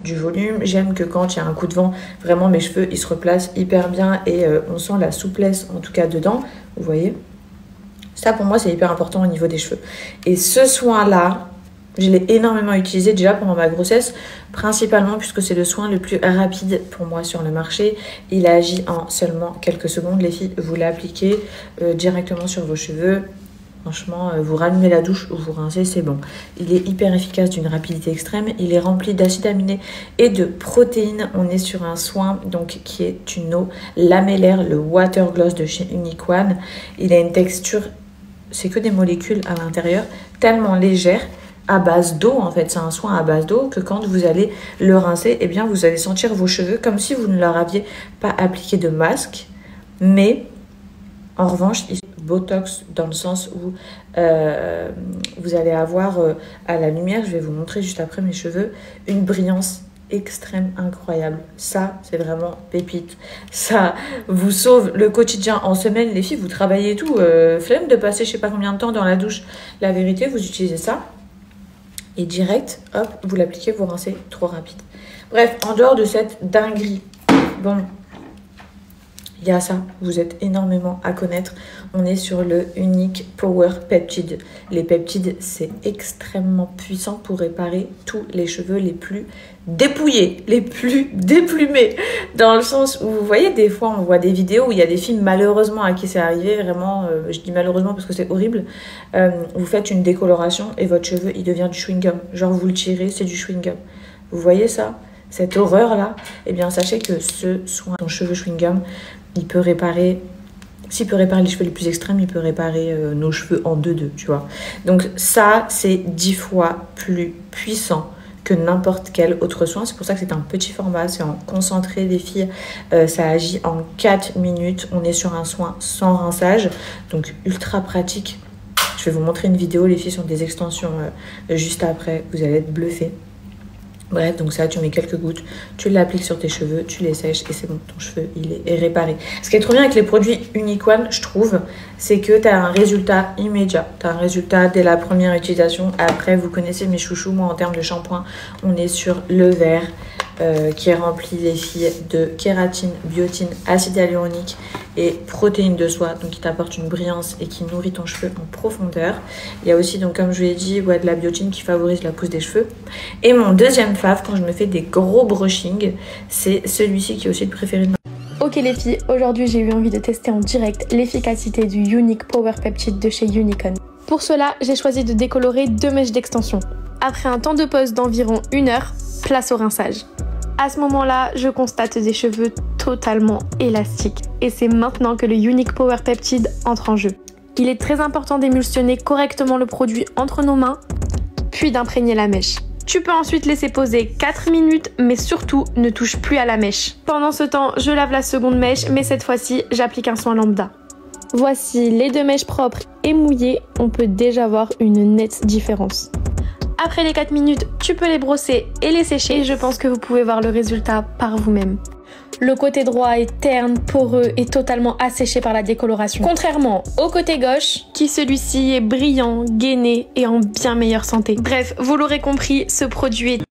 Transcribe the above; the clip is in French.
du volume. J'aime que quand il y a un coup de vent, vraiment mes cheveux ils se replacent hyper bien et on sent la souplesse en tout cas dedans. Vous voyez, ça pour moi c'est hyper important au niveau des cheveux. Et ce soin là, je l'ai énormément utilisé déjà pendant ma grossesse, principalement puisque c'est le soin le plus rapide pour moi sur le marché. Il agit en seulement quelques secondes. Les filles, vous l'appliquez directement sur vos cheveux. Franchement, vous rallumez la douche ou vous rincez, c'est bon. Il est hyper efficace, d'une rapidité extrême. Il est rempli d'acides aminés et de protéines. On est sur un soin donc qui est une eau lamellaire, le Water Gloss de chez Unique One. Il a une texture, c'est que des molécules à l'intérieur, tellement légère, à base d'eau en fait. C'est un soin à base d'eau que quand vous allez le rincer, eh bien vous allez sentir vos cheveux comme si vous ne leur aviez pas appliqué de masque. Mais en revanche, il botox dans le sens où vous allez avoir à la lumière, je vais vous montrer juste après mes cheveux, une brillance extrême incroyable. Ça c'est vraiment pépite, ça vous sauve le quotidien. En semaine les filles, vous travaillez et tout, flemme de passer je sais pas combien de temps dans la douche. La vérité, vous utilisez ça et direct, hop, vous l'appliquez, vous rincez, trop rapide. Bref, en dehors de cette dinguerie, bon, il y a ça, vous êtes énormément à connaître. On est sur le Unique Power Peptide. Les peptides, c'est extrêmement puissant pour réparer tous les cheveux les plus dépouillés, les plus déplumés. Dans le sens où, vous voyez, des fois, on voit des vidéos où il y a des filles, malheureusement, à qui c'est arrivé, vraiment, je dis malheureusement parce que c'est horrible, vous faites une décoloration et votre cheveu, il devient du chewing-gum. Genre, vous le tirez, c'est du chewing-gum. Vous voyez ça? Cette horreur-là? Eh bien, sachez que ce soin, ton cheveu chewing-gum, il peut réparer, s'il peut réparer les cheveux les plus extrêmes, il peut réparer nos cheveux en 2-2, tu vois. Donc ça, c'est 10 fois plus puissant que n'importe quel autre soin. C'est pour ça que c'est un petit format, c'est en concentré, les filles. Ça agit en 4 minutes. On est sur un soin sans rinçage, donc ultra pratique. Je vais vous montrer une vidéo, les filles, sur des extensions juste après. Vous allez être bluffés. Bref, donc ça, tu mets quelques gouttes, tu l'appliques sur tes cheveux, tu les sèches et c'est bon, ton cheveu, il est réparé. Ce qui est trop bien avec les produits Unique One, je trouve, c'est que tu as un résultat immédiat. Tu as un résultat dès la première utilisation. Après, vous connaissez mes chouchous, moi, en termes de shampoing, on est sur le vert qui est rempli, les filles, de kératine, biotine, acide hyaluronique et protéines de soie, donc qui t'apporte une brillance et qui nourrit ton cheveu en profondeur. Il y a aussi, donc comme je vous l'ai dit, de la biotine qui favorise la pousse des cheveux. Et mon deuxième fave, quand je me fais des gros brushing, c'est celui-ci qui est aussi le préféré de ma... Ok les filles, aujourd'hui j'ai eu envie de tester en direct l'efficacité du Unique Power Peptide de chez Unicorn. Pour cela, j'ai choisi de décolorer 2 mèches d'extension. Après un temps de pause d'environ 1 heure, place au rinçage. À ce moment-là, je constate des cheveux totalement élastiques. Et c'est maintenant que le Unique Power Peptide entre en jeu. Il est très important d'émulsionner correctement le produit entre nos mains, puis d'imprégner la mèche. Tu peux ensuite laisser poser 4 minutes, mais surtout ne touche plus à la mèche. Pendant ce temps, je lave la seconde mèche, mais cette fois-ci, j'applique un soin lambda. Voici les 2 mèches propres et mouillées, on peut déjà voir une nette différence. Après les 4 minutes, tu peux les brosser et les sécher et je pense que vous pouvez voir le résultat par vous-même. Le côté droit est terne, poreux et totalement asséché par la décoloration. Contrairement au côté gauche, qui celui-ci est brillant, gainé et en bien meilleure santé. Bref, vous l'aurez compris, ce produit est